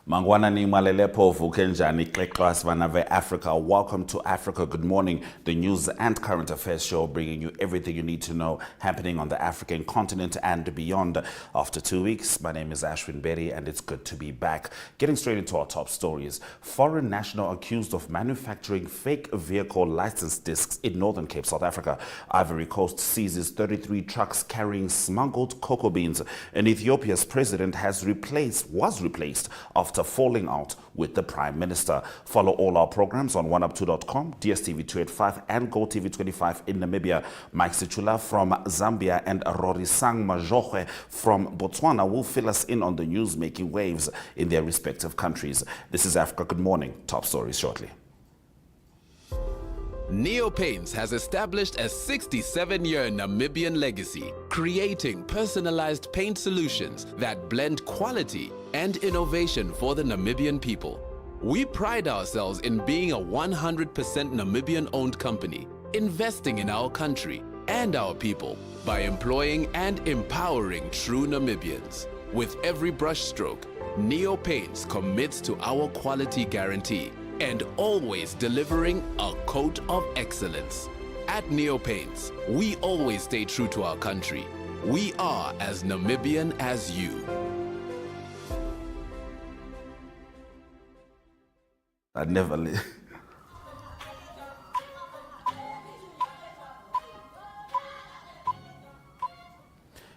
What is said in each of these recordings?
Mangwana ni malelepo vukenjani kleklas vanave Africa. Welcome to Africa Good Morning, the news and current affairs show bringing you everything you need to know happening on the African continent and beyond. After 2 weeks, my name is Ashwin Berry and it's good to be back. Getting straight into our top stories. Foreign national accused of manufacturing fake vehicle license discs in Northern Cape, South Africa. Ivory Coast seizes 33 trucks carrying smuggled cocoa beans. And Ethiopia's president was replaced after falling out with the Prime Minister. Follow all our programs on oneup2.com, DSTV 285 and GoTV 25 in Namibia. Mike Sichula from Zambia and Rorisang Mogojwe from Botswana will fill us in on the news making waves in their respective countries. This is Africa Good Morning. Top stories shortly. Neo Paints has established a 67-year Namibian legacy, creating personalized paint solutions that blend quality and innovation for the Namibian people. We pride ourselves in being a 100% Namibian-owned company, investing in our country and our people by employing and empowering true Namibians. With every brushstroke, Neo Paints commits to our quality guarantee and always delivering a coat of excellence. At Neo Paints, we always stay true to our country. We are as Namibian as you. I'd never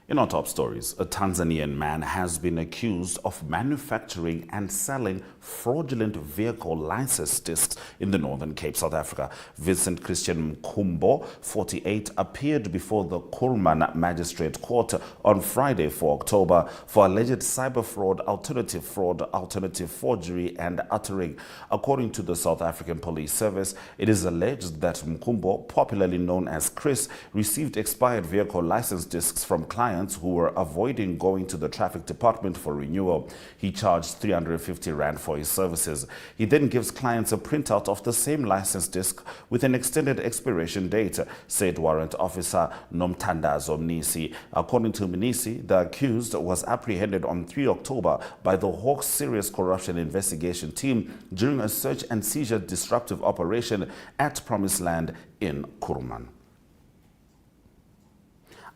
In our top stories, a Tanzanian man has been accused of manufacturing and selling fraudulent vehicle license discs in the Northern Cape, South Africa. Vincent Christian Mkumbo, 48, appeared before the Kuruman Magistrate Court on Friday, 4 October, for alleged cyber fraud, alternative forgery, and uttering. According to the South African Police Service, it is alleged that Mkumbo, popularly known as Chris, received expired vehicle license discs from clients who were avoiding going to the traffic department for renewal. He charged 350 Rand for his services. He then gives clients a printout of the same license disc with an extended expiration date, said Warrant Officer Nomthandazo Mnisi. According to Mnisi, the accused was apprehended on 3 October by the Hawks Serious Corruption Investigation Team during a search and seizure disruptive operation at Promised Land in Kuruman.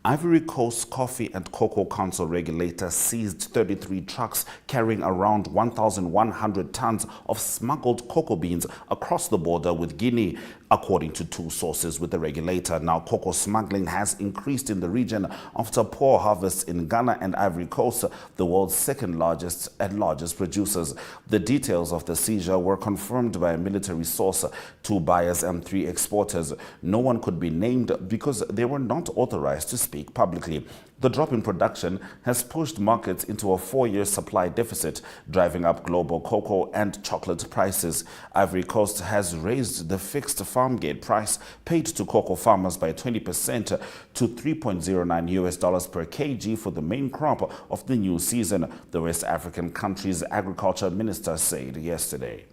Ivory Coast Coffee and Cocoa Council regulator seized 33 trucks carrying around 1,100 tons of smuggled cocoa beans across the border with Guinea, according to two sources with the regulator. Now, cocoa smuggling has increased in the region after poor harvests in Ghana and Ivory Coast, the world's second largest and largest producers. The details of the seizure were confirmed by a military source, two buyers and three exporters. No one could be named because they were not authorized to speak publicly. The drop in production has pushed markets into a 4-year supply deficit, driving up global cocoa and chocolate prices. Ivory Coast has raised the fixed farm gate price paid to cocoa farmers by 20% to $3.09 per kg for the main crop of the new season, the West African country's agriculture minister said yesterday.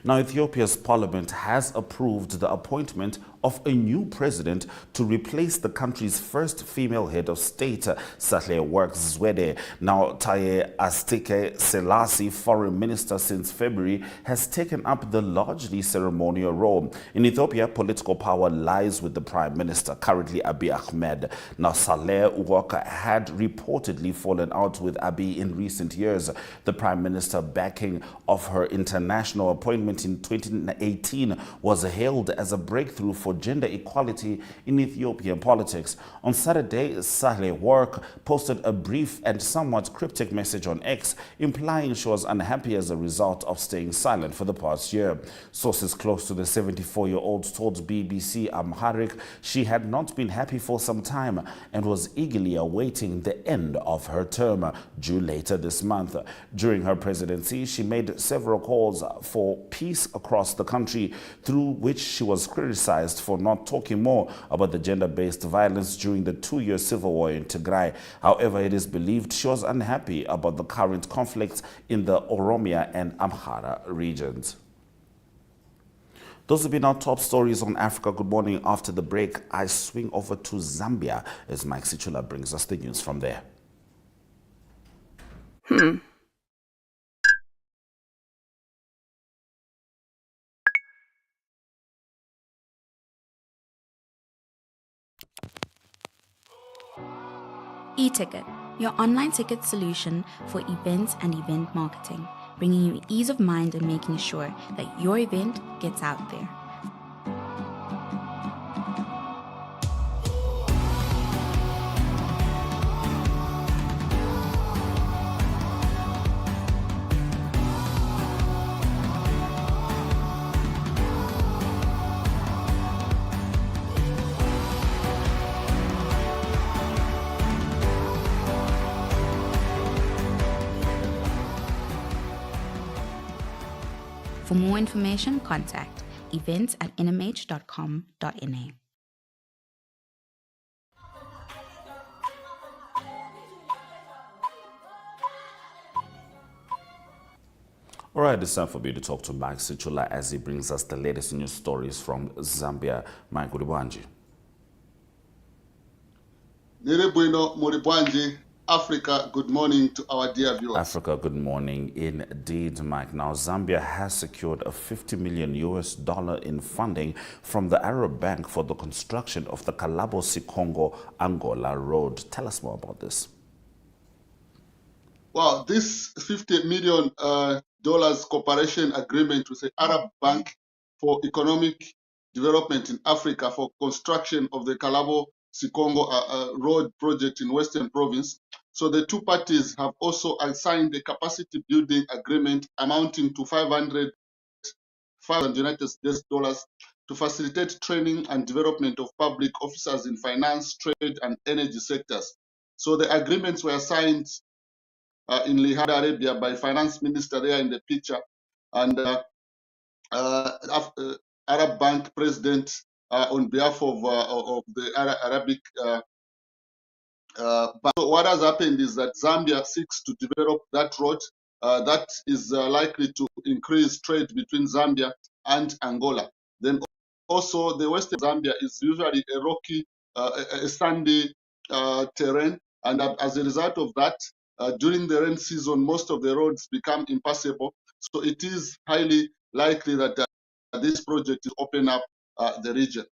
Now, Ethiopia's parliament has approved the appointment of a new president to replace the country's first female head of state, Sahle-Work Zwede. Now, Taye Astike Selassie, foreign minister since February, has taken up the largely ceremonial role. In Ethiopia, political power lies with the prime minister, currently Abiy Ahmed. Now, Sahle-Work had reportedly fallen out with Abiy in recent years. The prime minister backing of her international appointment in 2018 was hailed as a breakthrough for gender equality in Ethiopian politics. On Saturday, Sahle-Work posted a brief and somewhat cryptic message on X, implying she was unhappy as a result of staying silent for the past year. Sources close to the 74-year-old told BBC Amharic she had not been happy for some time and was eagerly awaiting the end of her term, due later this month. During her presidency, she made several calls for peace across the country, through which she was criticized for not talking more about the gender-based violence during the 2-year civil war in Tigray. However, it is believed she was unhappy about the current conflicts in the Oromia and Amhara regions. Those have been our top stories on Africa Good Morning. After the break, I swing over to Zambia as Mike Sichula brings us the news from there. E-ticket, your online ticket solution for events and event marketing, bringing you ease of mind and making sure that your event gets out there. For more information, contact events@nmh.com.na. All right, it's time for me to talk to Mike Sichula as he brings us the latest news stories from Zambia. Mike, Uribwanji. Nirebuino Muribwanji, Africa, good morning to our dear viewers. Africa, good morning indeed, Mike. Now, Zambia has secured a $50 million in funding from the Arab Bank for the construction of the Kalabo-Sikongo Angola Road. Tell us more about this. Well, this $50 million cooperation agreement with the Arab Bank for Economic Development in Africa for construction of the Kalabo-Sikongo Road project in Western Province. So the two parties have also signed a capacity building agreement amounting to $500,000 United States dollars to facilitate training and development of public officers in finance, trade, and energy sectors. So the agreements were signed in Saudi Arabia by finance minister there in the picture, and Arab Bank president on behalf of the Arabic Bank. So what has happened is that Zambia seeks to develop that road that is likely to increase trade between Zambia and Angola. Then also the western Zambia is usually a rocky, a sandy terrain, and as a result of that, during the rain season, most of the roads become impassable. So it is highly likely that this project will open up the region.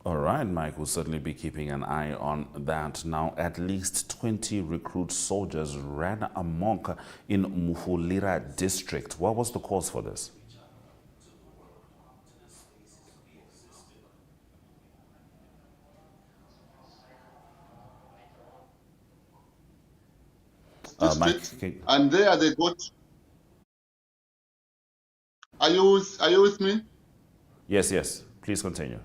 All right, Mike, we'll certainly be keeping an eye on that. Now, at least 20 recruit soldiers ran amok in Mufulira district. What was the cause for this? District, and there they got. Are you with me? Yes, yes. Please continue.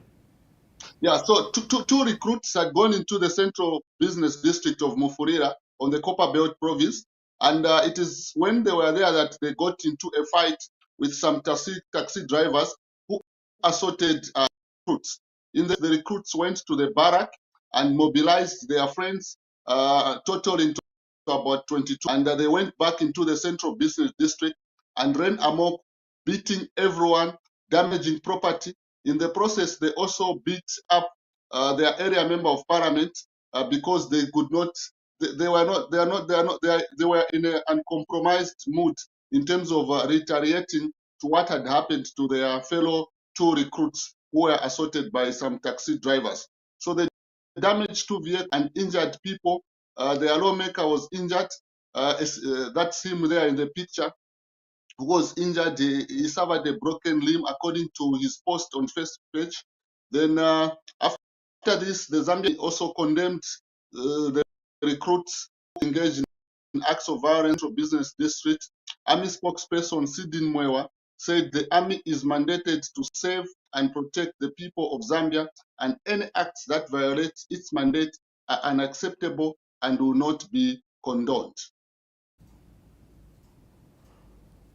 Yeah, so two recruits had gone into the central business district of Mufulira on the Copper Belt province, and it is when they were there that they got into a fight with some taxi drivers who assaulted recruits. The recruits went to the barrack and mobilized their friends, totaling to about 22, and they went back into the central business district and ran amok, beating everyone, damaging property. In the process, they also beat up their area member of parliament because they could not. They were in an uncompromised mood in terms of retaliating to what had happened to their fellow two recruits who were assaulted by some taxi drivers. So they damaged two vehicles and injured people. Their lawmaker was injured. That's him there in the picture, who was injured. He suffered a broken limb, according to his post on Facebook page. Then after this, the Zambia also condemned the recruits who engaged in acts of violence for business district. Army spokesperson Sidin Mwewa said the army is mandated to save and protect the people of Zambia, and any acts that violate its mandate are unacceptable and will not be condoned.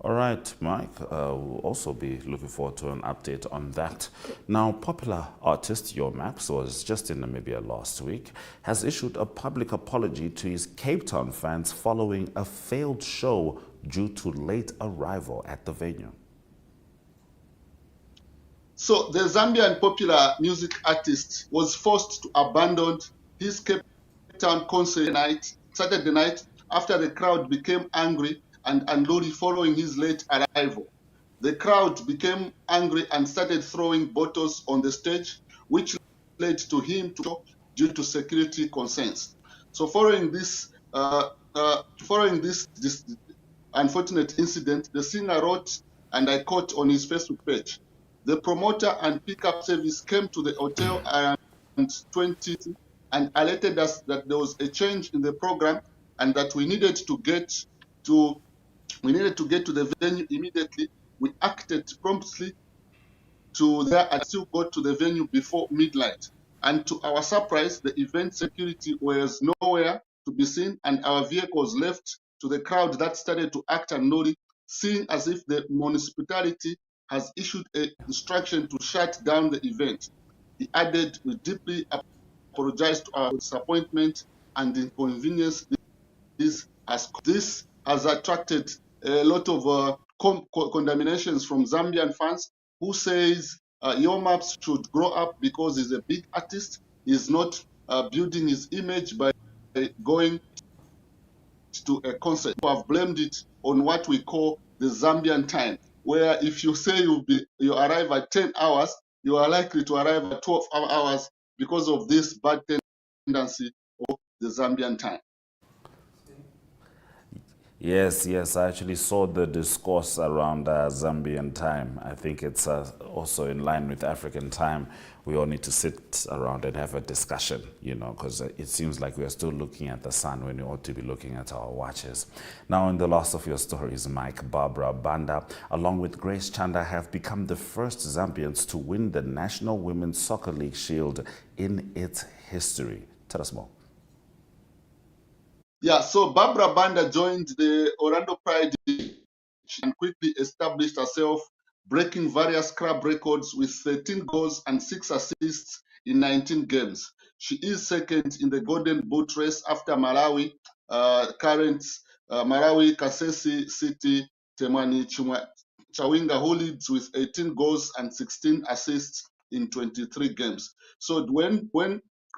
All right, Mike, we'll also be looking forward to an update on that. Now, popular artist Yo Max was just in Namibia last week, has issued a public apology to his Cape Town fans following a failed show due to late arrival at the venue. So the Zambian popular music artist was forced to abandon his Cape Town concert Saturday night after the crowd became angry and unruly following his late arrival. The crowd became angry and started throwing bottles on the stage, which led to him to due to security concerns. So following this unfortunate incident, the singer wrote, and I quote on his Facebook page, "The promoter and pickup service came to the hotel around 20 and alerted us that there was a change in the program and that we needed to get to the venue immediately. We acted promptly to there and still got to the venue before midnight. And to our surprise, the event security was nowhere to be seen, and our vehicles left to the crowd that started to act unruly, seeing as if the municipality has issued an instruction to shut down the event." He added, "We deeply apologize to our disappointment and inconvenience this has attracted a lot of condemnations from Zambian fans who says Yo Maps should grow up because he's a big artist. He's not building his image by going to a concert. We have blamed it on what we call the Zambian time, where if you say you arrive at 10 hours, you are likely to arrive at 12 hours because of this bad tendency of the Zambian time. Yes, I actually saw the discourse around Zambian time. I think it's also in line with African time. We all need to sit around and have a discussion, because it seems like we are still looking at the sun when we ought to be looking at our watches. Now, in the last of your stories, Mike, Barbara Banda, along with Grace Chanda, have become the first Zambians to win the National Women's Soccer League Shield in its history. Tell us more. Yeah, so Barbara Banda joined the Orlando Pride and quickly established herself, breaking various club records with 13 goals and 6 assists in 19 games. She is second in the Golden Boot race after Malawi, Malawi Kasese City Temani Chawinga, who leads with 18 goals and 16 assists in 23 games. So when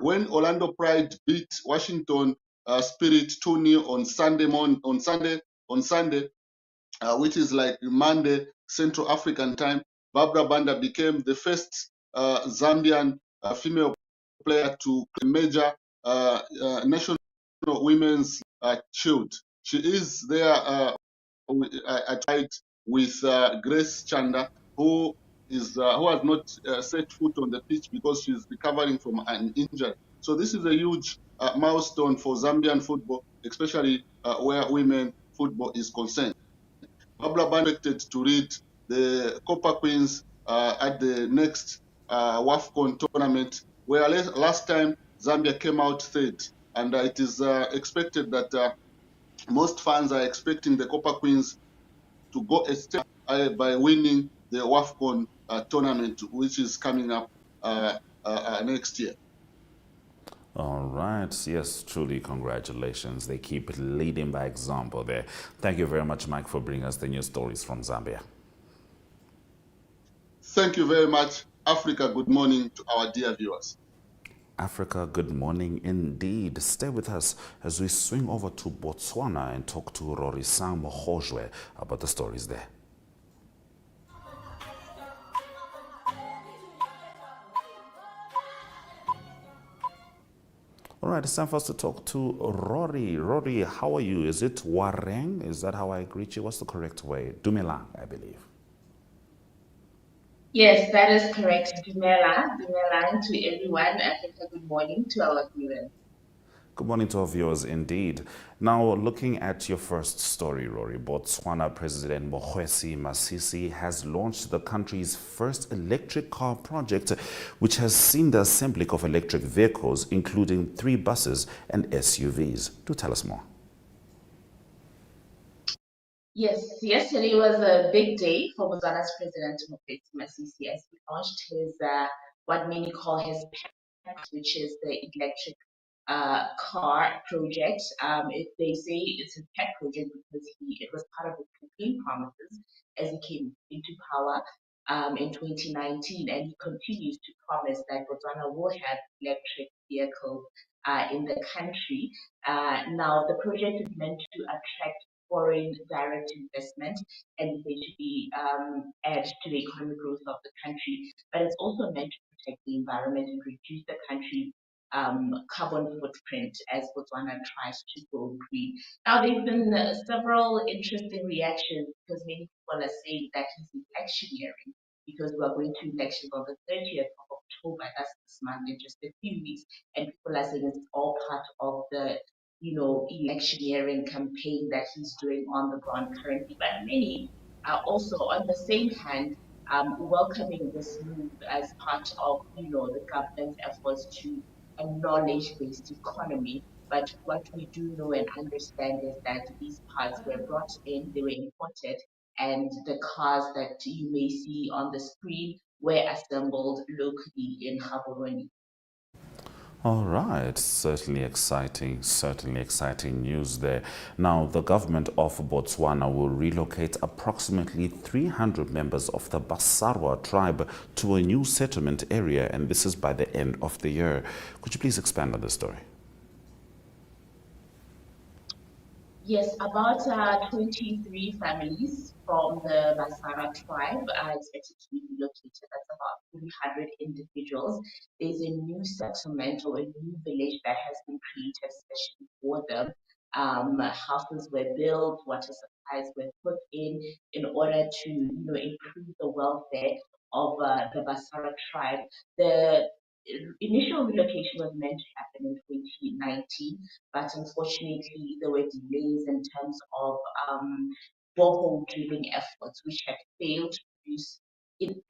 Orlando Pride beat Washington Spirit 2-0 on Sunday, which is like Monday Central African time, Barbara Banda became the first Zambian female player to major national women's shield. She is there with Grace Chanda, who has not set foot on the pitch because she's recovering from an injury. So this is a huge milestone for Zambian football, especially where women football is concerned. Barbara Banda expected to lead the Copper Queens at the next WAFCON tournament, where last time Zambia came out third. And it is expected that most fans are expecting the Copper Queens to go a step by winning the WAFCON tournament, which is coming up next year. All right. Yes, truly, congratulations. They keep leading by example there. Thank you very much, Mike, for bringing us the news stories from Zambia. Thank you very much. Africa, good morning to our dear viewers. Africa, good morning indeed. Stay with us as we swing over to Botswana and talk to Rorisang Mogojwe about the stories there. All right, it's time for us to talk to Rory. Rory, how are you? Is it Wareng? Is that how I greet you? What's the correct way? Dumelang, I believe. Yes, that is correct. Dumelang to everyone. Africa, good morning to our viewers. Good morning to our viewers indeed. Now, looking at your first story, Rory, Botswana President Mokgweetsi Masisi has launched the country's first electric car project, which has seen the assembly of electric vehicles, including 3 buses and SUVs. Do tell us more. Yes, yesterday was a big day for Botswana's President Mokgweetsi Masisi as he launched his what many call his PACT, which is the electric car project. If they say it's a pet project because it was part of his campaign promises as he came into power in 2019, and he continues to promise that Botswana will have electric vehicles in the country. Now, the project is meant to attract foreign direct investment and eventually add to the economic growth of the country, but it's also meant to protect the environment and reduce the country's carbon footprint as Botswana tries to go green. Now, there have been several interesting reactions because many people are saying that he's electioneering because we are going to elections on the 30th of October, that's this month, in just a few weeks, and people are saying it's all part of the electioneering campaign that he's doing on the ground currently. But many are also, on the same hand, welcoming this move as part of, the government's efforts to a knowledge-based economy. But what we do know and understand is that these parts were brought in, they were imported, and the cars that you may see on the screen were assembled locally in Gaborone. All right, certainly exciting news there. Now, the government of Botswana will relocate approximately 300 members of the Basarwa tribe to a new settlement area, and this is by the end of the year. Could you please expand on this story? Yes, about 23 families from the Basara tribe are expected to be relocated. That's about 300 individuals. There's a new settlement or a new village that has been created especially for them. Houses were built, water supplies were put in order to, improve the welfare of the Basara tribe. The initial relocation was meant to happen in 2019, but unfortunately there were delays in terms of borehole drilling efforts, which had failed to produce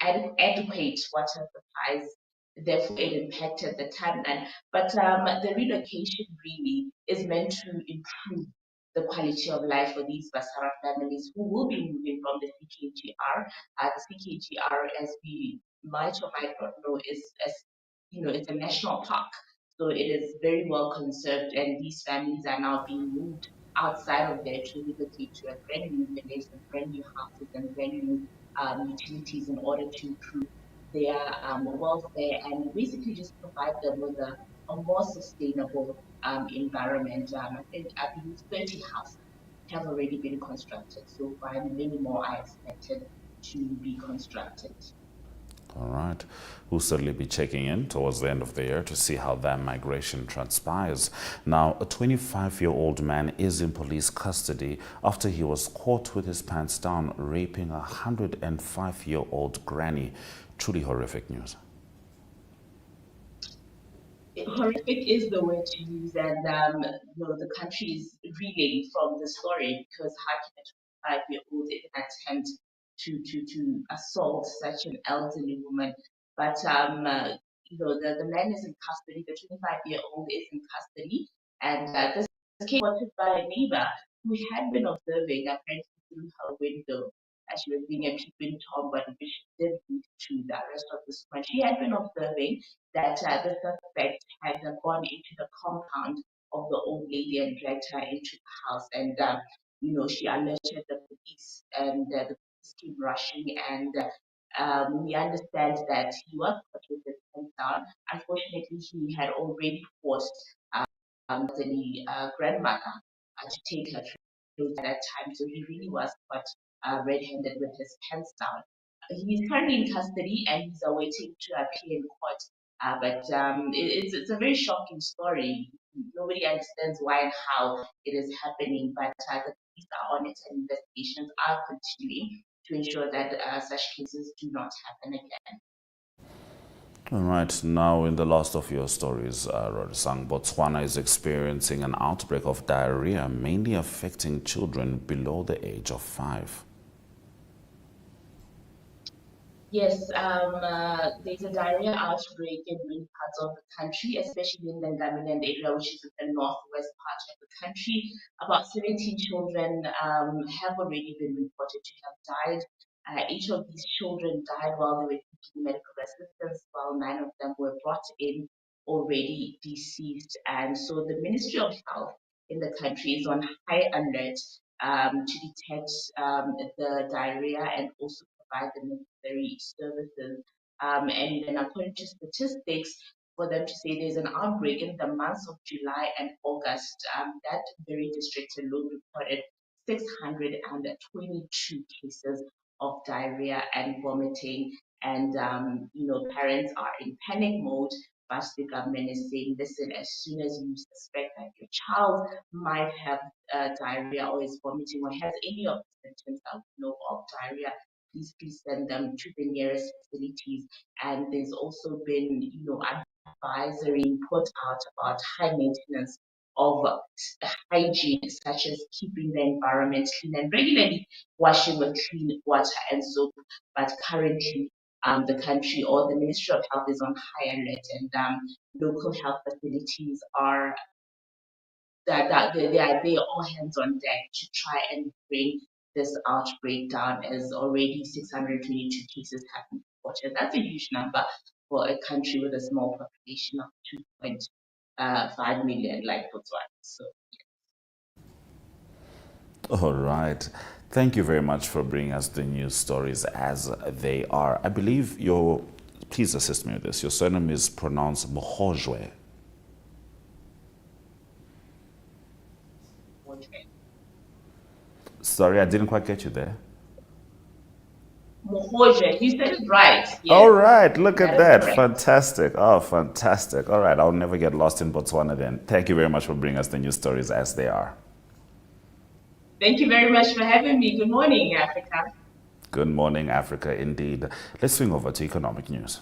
adequate water supplies. Therefore, it impacted the timeline. But the relocation really is meant to improve the quality of life for these Basara families who will be moving from the CKGR. The CKGR, as we might or might not know, it's a national park. So it is very well conserved, and these families are now being moved outside of there to relocate to a brand new village and brand new houses and brand new utilities in order to improve their welfare and basically just provide them with a more sustainable environment. I believe 30 houses have already been constructed so far, and many more are expected to be constructed. All right. We'll certainly be checking in towards the end of the year to see how that migration transpires. Now, a 25-year-old man is in police custody after he was caught with his pants down raping a 105-year-old granny. Truly horrific news. Horrific is the word to use, and the country is reeling from the story because how can a 25-year-old even attempt to assault such an elderly woman? But the man is in custody. The 25-year-old is in custody, and this came reported by a neighbor who had been observing apparently through her window as she was being a peeping tom, but which did lead to the arrest of this woman. She had been observing that the suspect had gone into the compound of the old lady and dragged her into the house. And, she alerted the police, and the police came rushing. And we understand that he was caught with his hands down. Unfortunately, he had already forced the grandmother to take her clothes at that time. So he really was caught red-handed with his pants down. He's currently in custody and he's awaiting to appear in court. But it's a very shocking story. Nobody understands why and how it is happening, but the police are on it and investigations are continuing to ensure that such cases do not happen again. All right, now in the last of your stories, Rorisang, Botswana is experiencing an outbreak of diarrhea, mainly affecting children below the age of 5. Yes, there's a diarrhea outbreak in many parts of the country, especially in the Zambia area, which is in the northwest part of the country. About 17 children have already been reported to have died. Each of these children died while they were seeking medical assistance, while 9 of them were brought in already deceased. And so the Ministry of Health in the country is on high alert to detect the diarrhea and also provide the necessary services. And then according to statistics, for them to say there's an outbreak in the months of July and August, that very district alone reported 622 cases of diarrhea and vomiting. And, parents are in panic mode, but the government is saying, listen, as soon as you suspect that your child might have diarrhea or is vomiting or has any of the symptoms that we know of diarrhea, please send them to the nearest facilities. And there's also been, advisory put out about high maintenance of hygiene, such as keeping the environment clean and regularly washing with clean water and soap. But currently, the country or the Ministry of Health is on high alert, and local health facilities are they are all hands on deck to try and bring this outbreak down, as already 622 cases have been reported. That's a huge number for a country with a small population of 2.5 million like Botswana. So. All right. Thank you very much for bringing us the news stories as they are. I believe please assist me with this. Your surname is pronounced Mogojwe. Sorry, I didn't quite get you there. Mogojwe, you said it right. Yes. All right, look at that. Correct. Fantastic. Oh, fantastic. All right, I'll never get lost in Botswana then. Thank you very much for bringing us the news stories as they are. Thank you very much for having me. Good morning, Africa. Good morning, Africa, indeed. Let's swing over to economic news.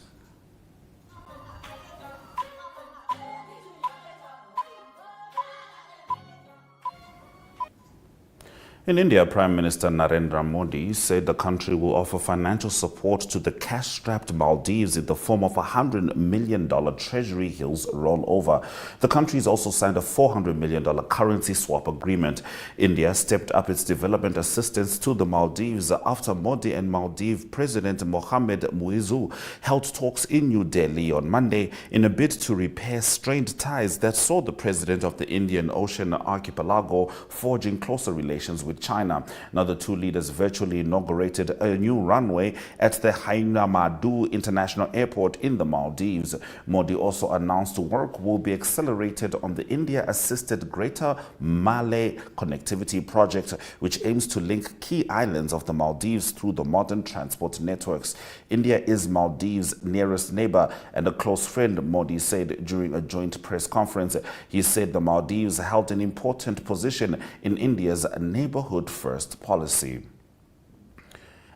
In India, Prime Minister Narendra Modi said the country will offer financial support to the cash-strapped Maldives in the form of a $100 million Treasury Hills rollover. The country has also signed a $400 million currency swap agreement. India stepped up its development assistance to the Maldives after Modi and Maldives President Mohamed Muizzu held talks in New Delhi on Monday in a bid to repair strained ties that saw the president of the Indian Ocean archipelago forging closer relations with China. Now, the two leaders virtually inaugurated a new runway at the Hainamadu International Airport in the Maldives. Modi also announced work will be accelerated on the India-assisted Greater Malay Connectivity Project, which aims to link key islands of the Maldives through the modern transport networks. India is Maldives' nearest neighbor and a close friend, Modi said during a joint press conference. He said the Maldives held an important position in India's neighborhood first policy.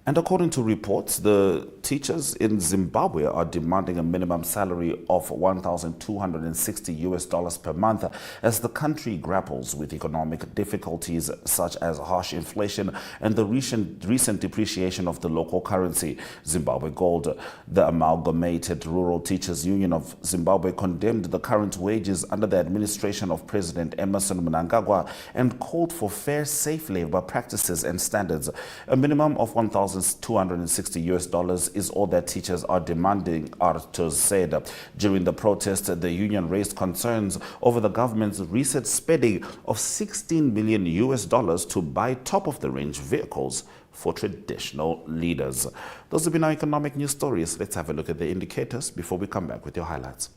And according to reports, the teachers in Zimbabwe are demanding a minimum salary of $1,260 per month as the country grapples with economic difficulties such as harsh inflation and the recent depreciation of the local currency, Zimbabwe gold. The Amalgamated Rural Teachers Union of Zimbabwe condemned the current wages under the administration of President Emerson Mnangagwa and called for fair, safe labor practices and standards. A minimum of $1,260 is all that teachers are demanding, Arthur said. During the protest, the union raised concerns over the government's recent spending of $16 million to buy top-of-the-range vehicles for traditional leaders. Those have been our economic news stories. Let's have a look at the indicators before we come back with your highlights.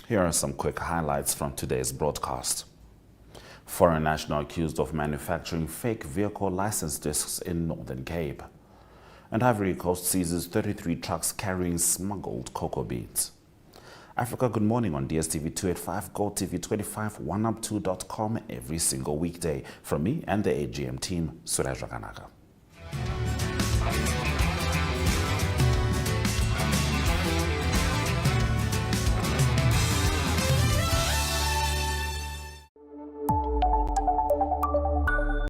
Here are some quick highlights from today's broadcast. Foreign national accused of manufacturing fake vehicle license discs in Northern Cape. And Ivory Coast seizes 33 trucks carrying smuggled cocoa beans. Africa Good Morning on DSTV 285, GoTV 25, 1up2.com every single weekday. From me and the AGM team, Suraj Raganaka.